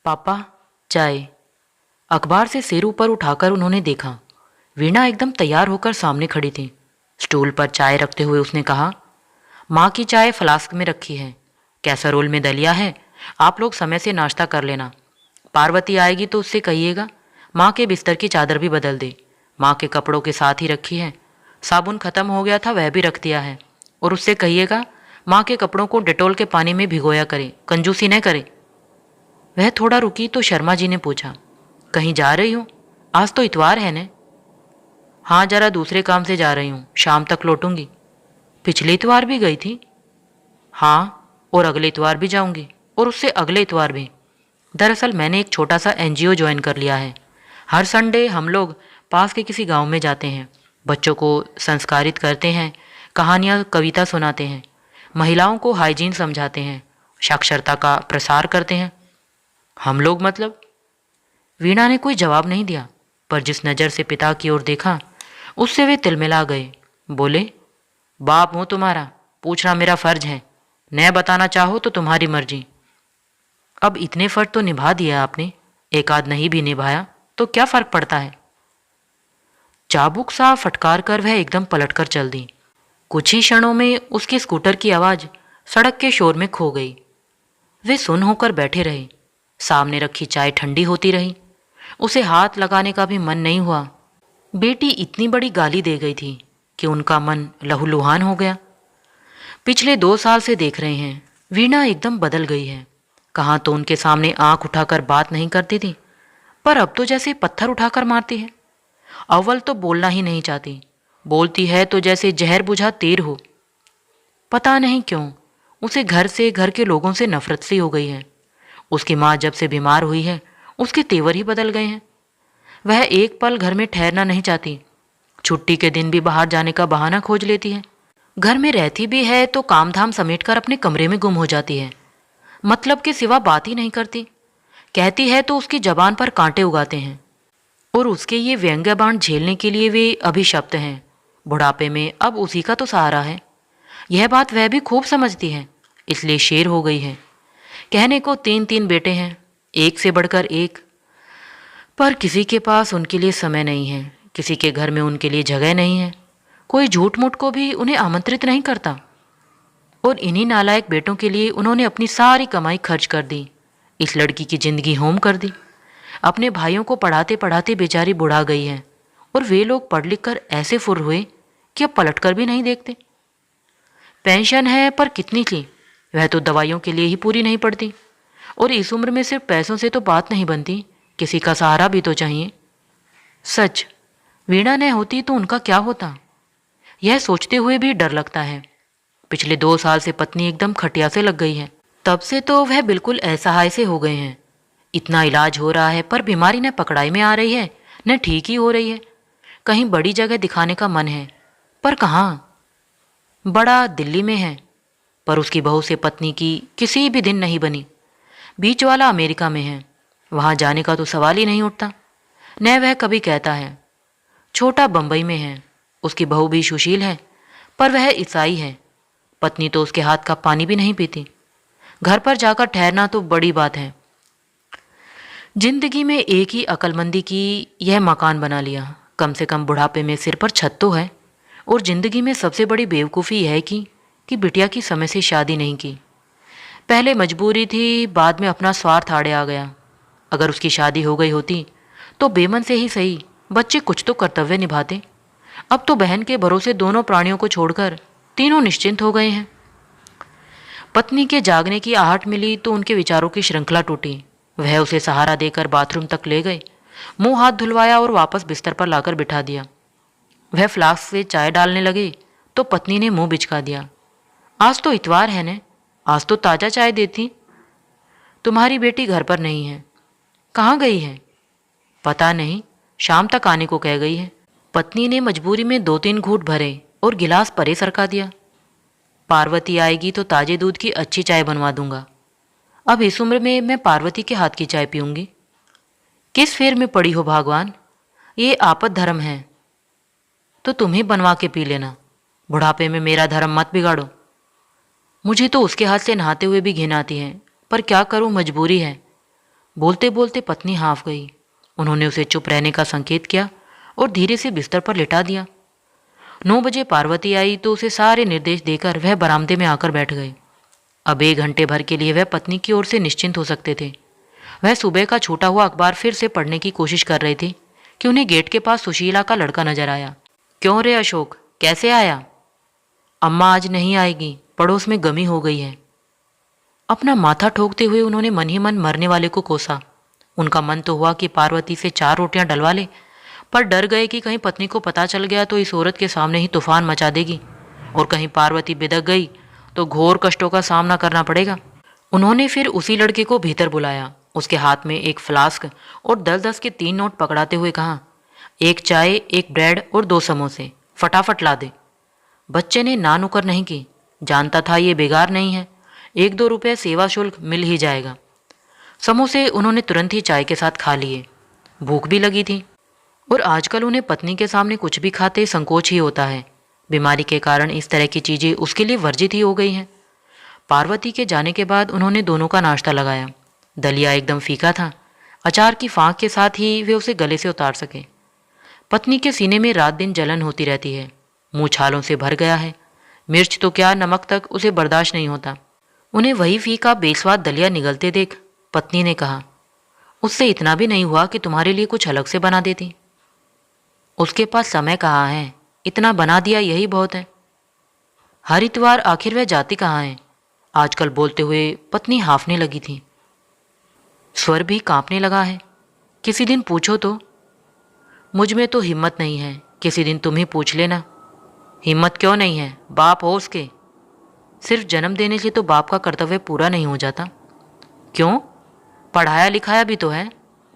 पापा, चाय। अखबार से सिर ऊपर उठाकर उन्होंने देखा। वीणा एकदम तैयार होकर सामने खड़ी थी। स्टूल पर चाय रखते हुए उसने कहा, माँ की चाय फ्लास्क में रखी है, कैसरोल में दलिया है, आप लोग समय से नाश्ता कर लेना। पार्वती आएगी तो उससे कहिएगा माँ के बिस्तर की चादर भी बदल दे, माँ के कपड़ों के साथ ही रखी है। साबुन खत्म हो गया था, वह भी रख दिया है। और उससे कहिएगा माँ के कपड़ों को डेटोल के पानी में भिगोया करे, कंजूसी न करे। वह थोड़ा रुकी तो शर्मा जी ने पूछा, कहीं जा रही हो? आज तो इतवार है न? हाँ, जरा दूसरे काम से जा रही हूँ, शाम तक लौटूंगी। पिछले इतवार भी गई थी? हाँ, और अगले इतवार भी जाऊंगी, और उससे अगले इतवार भी। दरअसल मैंने एक छोटा सा एनजीओ ज्वाइन कर लिया है। हर संडे हम लोग पास के किसी गांव में जाते हैं, बच्चों को संस्कारित करते हैं, कहानियाँ कविता सुनाते हैं, महिलाओं को हाइजीन समझाते हैं, साक्षरता का प्रसार करते हैं। हम लोग मतलब? वीणा ने कोई जवाब नहीं दिया, पर जिस नज़र से पिता की ओर देखा उससे वे तिलमिला गए। बोले, बाप हूँ तुम्हारा, पूछना मेरा फर्ज है, न बताना चाहो तो तुम्हारी मर्जी। अब इतने फर्ज तो निभा दिया आपने, एक आध नहीं भी निभाया तो क्या फर्क पड़ता है? चाबुक सा फटकार कर वह एकदम पलटकर चल दी। कुछ ही क्षणों में उसके स्कूटर की आवाज़ सड़क के शोर में खो गई। वे सुन होकर बैठे रहे। सामने रखी चाय ठंडी होती रही। उसे हाथ लगाने का भी मन नहीं हुआ। बेटी इतनी बड़ी गाली दे गई थी कि उनका मन लहूलुहान हो गया। पिछले 2 साल से देख रहे हैं, वीणा एकदम बदल गई है। कहाँ तो उनके सामने आंख उठाकर बात नहीं करती थी, पर अब तो जैसे पत्थर उठाकर मारती है। अव्वल तो बोलना ही नहीं चाहती, बोलती है तो जैसे जहर बुझा तीर हो। पता नहीं क्यों उसे घर से, घर के लोगों से नफरत सी हो गई है। उसकी माँ जब से बीमार हुई है उसके तेवर ही बदल गए हैं। वह एक पल घर में ठहरना नहीं चाहती। छुट्टी के दिन भी बाहर जाने का बहाना खोज लेती है। घर में रहती भी है तो काम धाम समेटकर अपने कमरे में गुम हो जाती है। मतलब के सिवा बात ही नहीं करती। कहती है तो उसकी जबान पर कांटे उगाते हैं। और उसके ये व्यंग्य बाण झेलने के लिए वे अभिशप्त हैं। बुढ़ापे में अब उसी का तो सहारा है। यह बात वह भी खूब समझती है, इसलिए शेर हो गई है। कहने को 3 3 बेटे हैं, एक से बढ़कर एक, पर किसी के पास उनके लिए समय नहीं है, किसी के घर में उनके लिए जगह नहीं है। कोई झूठ मूठ को भी उन्हें आमंत्रित नहीं करता। और इन्हीं नालायक बेटों के लिए उन्होंने अपनी सारी कमाई खर्च कर दी, इस लड़की की जिंदगी होम कर दी। अपने भाइयों को पढ़ाते पढ़ाते बेचारी बुढ़ा गई है, और वे लोग पढ़ लिख कर ऐसे फुर हुए कि अब पलट कर भी नहीं देखते। पेंशन है पर कितनी थी, वह तो दवाइयों के लिए ही पूरी नहीं पड़ती। और इस उम्र में सिर्फ पैसों से तो बात नहीं बनती, किसी का सहारा भी तो चाहिए। सच, वीणा न होती तो उनका क्या होता, यह सोचते हुए भी डर लगता है। पिछले 2 साल से पत्नी एकदम खटिया से लग गई है। तब से तो वह बिल्कुल असहाय से हो गए हैं। इतना इलाज हो रहा है पर बीमारी न पकड़ाई में आ रही है न ठीक ही हो रही है। कहीं बड़ी जगह दिखाने का मन है, पर कहाँ। बड़ा दिल्ली में है, पर उसकी बहू से पत्नी की किसी भी दिन नहीं बनी। बीच वाला अमेरिका में है, वहाँ जाने का तो सवाल ही नहीं उठता। न वह कभी कहता है। छोटा बम्बई में है, उसकी बहू भी सुशील है, पर वह ईसाई है। पत्नी तो उसके हाथ का पानी भी नहीं पीती। घर पर जाकर ठहरना तो बड़ी बात है। जिंदगी में एक ही अक्लमंदी की यह मकान बना लिया, कम से कम बुढ़ापे में सिर पर छत तो है। और जिंदगी में सबसे बड़ी बेवकूफ़ी यह है कि बिटिया की समय से शादी नहीं की। पहले मजबूरी थी, बाद में अपना स्वार्थ आड़े आ गया। अगर उसकी शादी हो गई होती तो बेमन से ही सही बच्चे कुछ तो कर्तव्य निभाते। अब तो बहन के भरोसे दोनों प्राणियों को छोड़कर तीनों निश्चिंत हो गए हैं। पत्नी के जागने की आहट मिली तो उनके विचारों की श्रृंखला टूटी। वह उसे सहारा देकर बाथरूम तक ले गए, मुंह हाथ धुलवाया और वापस बिस्तर पर लाकर बिठा दिया। वह फ्लास्क से चाय डालने लगे तो पत्नी ने मुंह बिचका दिया। आज तो इतवार है न, आज तो ताज़ा चाय देती। तुम्हारी बेटी घर पर नहीं है। कहाँ गई है? पता नहीं, शाम तक आने को कह गई है। पत्नी ने मजबूरी में 2 3 घूंट भरे और गिलास परे सरका दिया। पार्वती आएगी तो ताजे दूध की अच्छी चाय बनवा दूंगा। अब इस उम्र में मैं पार्वती के हाथ की चाय पीऊंगी? किस फेर में पड़ी हो भगवान, ये आपद धर्म है तो तुम ही बनवा के पी लेना। बुढ़ापे में मेरा धर्म मत बिगाड़ो। मुझे तो उसके हाथ से नहाते हुए भी घिन आती है, पर क्या करूं, मजबूरी है। बोलते बोलते पत्नी हाँफ गई। उन्होंने उसे चुप रहने का संकेत किया और धीरे से बिस्तर पर लिटा दिया। 9 बजे पार्वती आई तो उसे सारे निर्देश देकर वह बरामदे में आकर बैठ गए। अब 1 घंटे भर के लिए वह पत्नी की ओर से निश्चिंत हो सकते थे। वह सुबह का छूटा हुआ अखबार फिर से पढ़ने की कोशिश कर रहे थे कि उन्हें गेट के पास सुशीला का लड़का नजर आया। क्यों रे अशोक, कैसे आया? अम्मा आज नहीं आएगी, पड़ोस में गमी हो गई है। अपना माथा ठोकते हुए उन्होंने मन ही मन मरने वाले को कोसा। उनका मन तो हुआ कि पार्वती से 4 रोटियां डलवा ले, पर डर गए कि कहीं पत्नी को पता चल गया तो इस औरत के सामने ही तूफान मचा देगी, और कहीं पार्वती बिदक गई तो घोर कष्टों का सामना करना पड़ेगा। उन्होंने फिर उसी लड़के को भीतर बुलाया। उसके हाथ में एक फ्लास्क और 10-10 के 3 नोट पकड़ाते हुए कहा, 1 चाय, 1 ब्रेड और 2 समोसे, फटाफट ला दे। बच्चे ने ना नुकर नहीं की। जानता था ये बेगार नहीं है, 1-2 रुपये सेवा शुल्क मिल ही जाएगा। समोसे उन्होंने तुरंत ही चाय के साथ खा लिए। भूख भी लगी थी, और आजकल उन्हें पत्नी के सामने कुछ भी खाते संकोच ही होता है। बीमारी के कारण इस तरह की चीज़ें उसके लिए वर्जित ही हो गई हैं। पार्वती के जाने के बाद उन्होंने दोनों का नाश्ता लगाया। दलिया एकदम फीका था। अचार की फाँक के साथ ही वे उसे गले से उतार सके। पत्नी के सीने में रात दिन जलन होती रहती है। मुंह छालों से भर गया है। मिर्च तो क्या, नमक तक उसे बर्दाश्त नहीं होता। उन्हें वही फीका बेस्वाद दलिया निगलते देख पत्नी ने कहा, उससे इतना भी नहीं हुआ कि तुम्हारे लिए कुछ अलग से बना देती? उसके पास समय कहाँ है, इतना बना दिया यही बहुत है। हर इतवार आखिर वह जाती कहाँ है? आजकल बोलते हुए पत्नी हांफने लगी थी। स्वर भी कांपने लगा है। किसी दिन पूछो तो। मुझ में तो हिम्मत नहीं है, किसी दिन तुम ही पूछ लेना। हिम्मत क्यों नहीं है, बाप हो उसके। सिर्फ जन्म देने से तो बाप का कर्तव्य पूरा नहीं हो जाता। क्यों? पढ़ाया लिखाया भी तो है,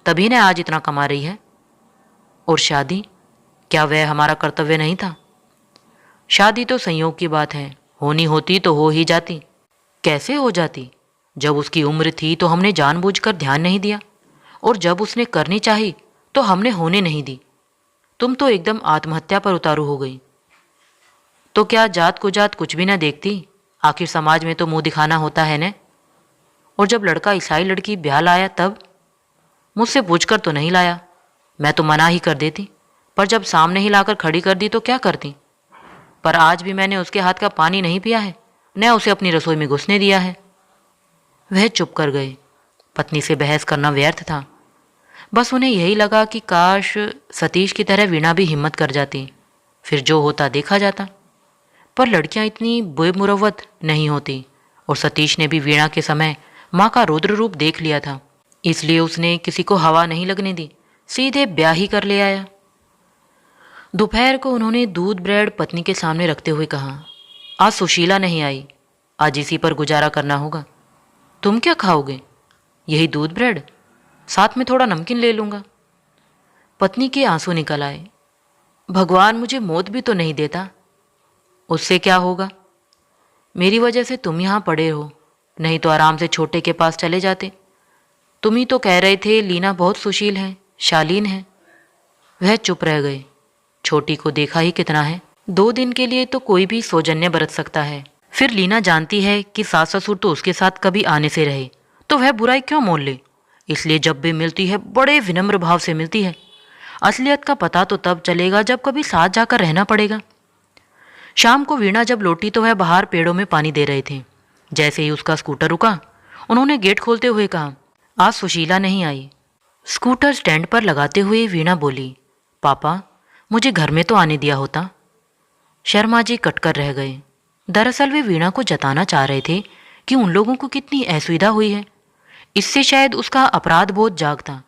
तभी ने आज इतना कमा रही है। और शादी, क्या वह हमारा कर्तव्य नहीं था? शादी तो संयोग की बात है, होनी होती तो हो ही जाती। कैसे हो जाती? जब उसकी उम्र थी तो हमने जानबूझकर ध्यान नहीं दिया, और जब उसने करनी चाही तो हमने होने नहीं दी। तुम तो एकदम आत्महत्या पर उतारू हो गई। तो क्या जात को जात कुछ भी ना देखती? आखिर समाज में तो मुंह दिखाना होता है न। और जब लड़का ईसाई लड़की ब्याह लाया तब? मुझसे पूछकर तो नहीं लाया, मैं तो मना ही कर देती, पर जब सामने ही लाकर खड़ी कर दी तो क्या करती? पर आज भी मैंने उसके हाथ का पानी नहीं पिया है, न उसे अपनी रसोई में घुसने दिया है। वह चुप कर गए। पत्नी से बहस करना व्यर्थ था। बस उन्हें यही लगा कि काश सतीश की तरह वीणा भी हिम्मत कर जाती, फिर जो होता देखा जाता। पर लड़कियां इतनी बेमुरव्वत नहीं होती, और सतीश ने भी वीणा के समय माँ का रौद्र रूप देख लिया था, इसलिए उसने किसी को हवा नहीं लगने दी, सीधे ब्याह ही कर ले आया। दोपहर को उन्होंने दूध ब्रेड पत्नी के सामने रखते हुए कहा, आज सुशीला नहीं आई, आज इसी पर गुजारा करना होगा। तुम क्या खाओगे? यही दूध ब्रेड, साथ में थोड़ा नमकीन ले लूँगा। पत्नी के आंसू निकल आए। भगवान मुझे मौत भी तो नहीं देता। उससे क्या होगा? मेरी वजह से तुम यहाँ पड़े हो, नहीं तो आराम से छोटे के पास चले जाते। तुम ही तो कह रहे थे लीना बहुत सुशील है, शालीन है। वह चुप रह गए। छोटी को देखा ही कितना है, 2 दिन के लिए तो कोई भी सौजन्य बरत सकता है। फिर लीना जानती है कि सास ससुर तो उसके साथ कभी आने से रहे, तो वह बुराई क्यों मोल ले। इसलिए जब भी मिलती है बड़े विनम्र भाव से मिलती है। असलियत का पता तो तब चलेगा जब कभी साथ जाकर रहना पड़ेगा। शाम को वीणा जब लौटी तो वह बाहर पेड़ों में पानी दे रहे थे। जैसे ही उसका स्कूटर रुका, उन्होंने गेट खोलते हुए कहा, आज सुशीला नहीं आई। स्कूटर स्टैंड पर लगाते हुए वीणा बोली, पापा मुझे घर में तो आने दिया होता। शर्मा जी कटकर रह गए। दरअसल वे वीणा को जताना चाह रहे थे कि उन लोगों को कितनी असुविधा हुई है। इससे शायद उसका अपराध बोध जागता,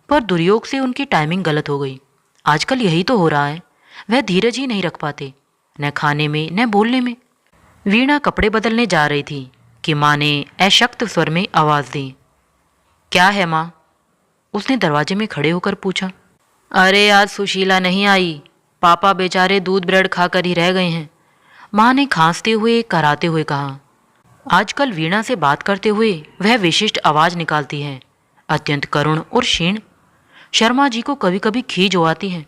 पर दुर्योग से उनकी टाइमिंग गलत हो गई। आजकल यही तो हो रहा है, वह धीरज ही नहीं रख पाते, न खाने में न बोलने में। वीणा कपड़े बदलने जा रही थी कि माँ ने अशक्त स्वर में आवाज़ दी, क्या है माँ? उसने दरवाजे में खड़े होकर पूछा। अरे आज सुशीला नहीं आई, पापा बेचारे दूध ब्रेड खाकर ही रह गए हैं, माँ ने खांसते हुए कराते हुए कहा। आजकल वीणा से बात करते हुए वह विशिष्ट आवाज़ निकालती है, अत्यंत करुण और क्षीण। शर्मा जी को कभी कभी खींच हो आती है।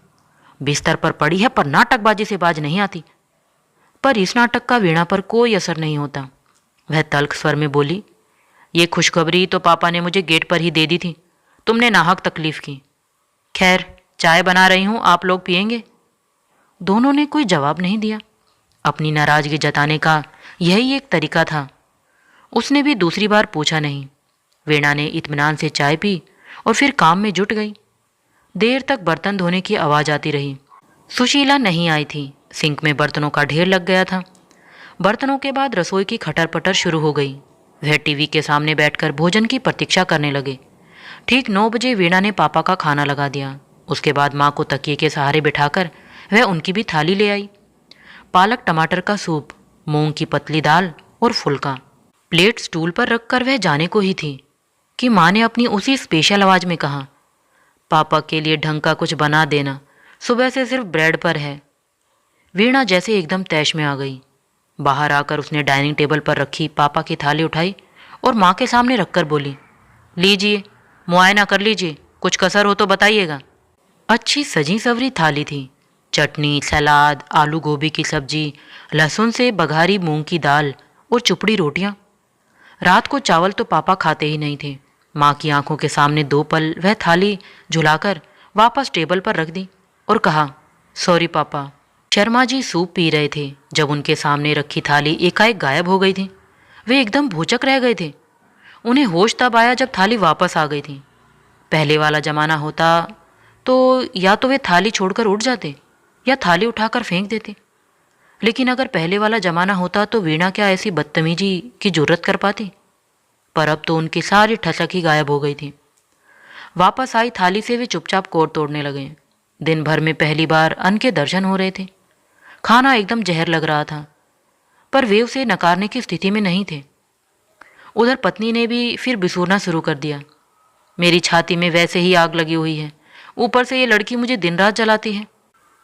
बिस्तर पर पड़ी है पर नाटकबाजी से बाज नहीं आती। पर इस नाटक का वीणा पर कोई असर नहीं होता। वह तल्ख स्वर में बोली, ये खुशखबरी तो पापा ने मुझे गेट पर ही दे दी थी, तुमने नाहक तकलीफ की। खैर, चाय बना रही हूँ, आप लोग पिएंगे? दोनों ने कोई जवाब नहीं दिया। अपनी नाराजगी जताने का यही एक तरीका था। उसने भी दूसरी बार पूछा नहीं। वीणा ने इत्मीनान से चाय पी और फिर काम में जुट गई। देर तक बर्तन धोने की आवाज़ आती रही। सुशीला नहीं आई थी। सिंक में बर्तनों का ढेर लग गया था। बर्तनों के बाद रसोई की खटर पटर शुरू हो गई। वह टीवी के सामने बैठकर भोजन की प्रतीक्षा करने लगे। ठीक 9 बजे वीणा ने पापा का खाना लगा दिया। उसके बाद माँ को तकिए के सहारे बिठाकर वह उनकी भी थाली ले आई। पालक टमाटर का सूप, मूंग की पतली दाल और फुल्का। प्लेट स्टूल पर रखकर वह जाने को ही थी कि माँ ने अपनी उसी स्पेशल आवाज़ में कहा, पापा के लिए ढंग का कुछ बना देना, सुबह से सिर्फ ब्रेड पर है। वीणा जैसे एकदम तैश में आ गई। बाहर आकर उसने डाइनिंग टेबल पर रखी पापा की थाली उठाई और माँ के सामने रखकर बोली, लीजिए, मुआयना कर लीजिए, कुछ कसर हो तो बताइएगा। अच्छी सजी सवरी थाली थी। चटनी, सलाद, आलू गोभी की सब्जी, लहसुन से बघारी मूंग की दाल और चुपड़ी रोटियां। रात को चावल तो पापा खाते ही नहीं थे। माँ की आंखों के सामने 2 पल वह थाली झुलाकर वापस टेबल पर रख दी और कहा, सॉरी पापा। शर्मा जी सूप पी रहे थे जब उनके सामने रखी थाली एकाएक गायब हो गई थी। वे एकदम भूचक रह गए थे। उन्हें होश तब आया जब थाली वापस आ गई थी। पहले वाला जमाना होता तो या तो वे थाली छोड़कर उठ जाते या थाली उठाकर फेंक देते। लेकिन अगर पहले वाला जमाना होता तो वीणा क्या ऐसी बदतमीजी की जुर्रत कर पाती? पर अब तो उनकी सारी ठसक ही गायब हो गई थी। वापस आई थाली से वे चुपचाप कोर तोड़ने लगे। दिन भर में पहली बार अन्न के दर्शन हो रहे थे। खाना एकदम जहर लग रहा था, पर वे उसे नकारने की स्थिति में नहीं थे। उधर पत्नी ने भी फिर बिसूरना शुरू कर दिया, मेरी छाती में वैसे ही आग लगी हुई है, ऊपर से ये लड़की मुझे दिन रात जलाती है।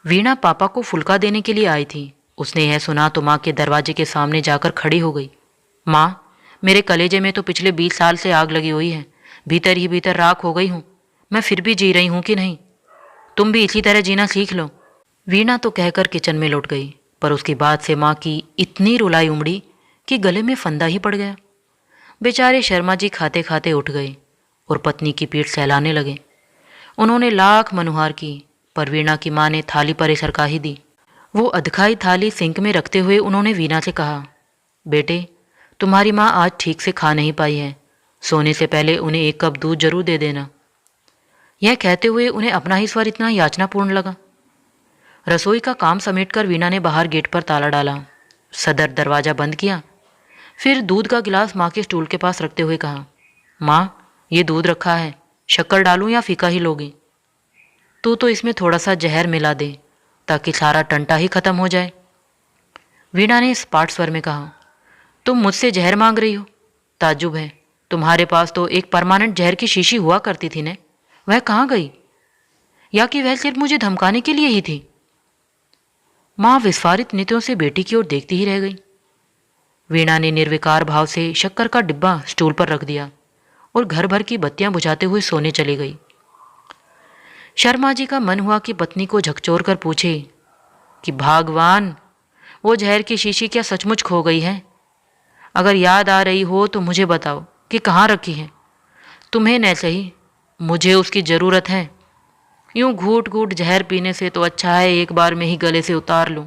वीणा पापा को फुल्का देने के लिए आई थी। उसने यह सुना तो माँ के दरवाजे के सामने जाकर खड़ी हो गई। माँ, मेरे कलेजे में तो पिछले 20 साल से आग लगी हुई है, भीतर ही भीतर राख हो गई हूँ। मैं फिर भी जी रही हूँ कि नहीं? तुम भी इसी तरह जीना सीख लो। वीणा तो कहकर किचन में लौट गई, पर उसकी बात से माँ की इतनी रुलाई उमड़ी कि गले में फंदा ही पड़ गया। बेचारे शर्मा जी खाते खाते उठ गए और पत्नी की पीठ सहलाने लगे। उन्होंने लाख मनुहार की, पर वीणा की माँ ने थाली पर ही सरका ही दी। वो अधखाई थाली सिंक में रखते हुए उन्होंने वीणा से कहा, बेटे, तुम्हारी माँ आज ठीक से खा नहीं पाई है, सोने से पहले उन्हें 1 कप दूध जरूर दे देना। यह कहते हुए उन्हें अपना ही स्वर इतना याचनापूर्ण लगा। रसोई का काम समेटकर वीणा ने बाहर गेट पर ताला डाला, सदर दरवाज़ा बंद किया, फिर दूध का गिलास माँ के स्टूल के पास रखते हुए कहा, माँ, ये दूध रखा है, शक्कर डालूं या फीका ही लोगी? तू तो इसमें थोड़ा सा जहर मिला दे ताकि सारा टंटा ही खत्म हो जाए। वीणा ने स्पाट स्वर में कहा, तुम मुझसे जहर मांग रही हो? ताज्जुब है, तुम्हारे पास तो एक परमानेंट जहर की शीशी हुआ करती थी ने, वह कहाँ गई? या कि वह सिर्फ मुझे धमकाने के लिए ही थी? माँ विस्फारित नेत्रों से बेटी की ओर देखती ही रह गई। वीणा ने निर्विकार भाव से शक्कर का डिब्बा स्टूल पर रख दिया और घर भर की बत्तियां बुझाते हुए सोने चली गई। शर्मा जी का मन हुआ कि पत्नी को झकझोर कर पूछे कि भगवान, वो जहर की शीशी क्या सचमुच खो गई है? अगर याद आ रही हो तो मुझे बताओ कि कहाँ रखी है। तुम्हें न सही, मुझे उसकी ज़रूरत है। यूं घूट घूट जहर पीने से तो अच्छा है एक बार में ही गले से उतार लूं।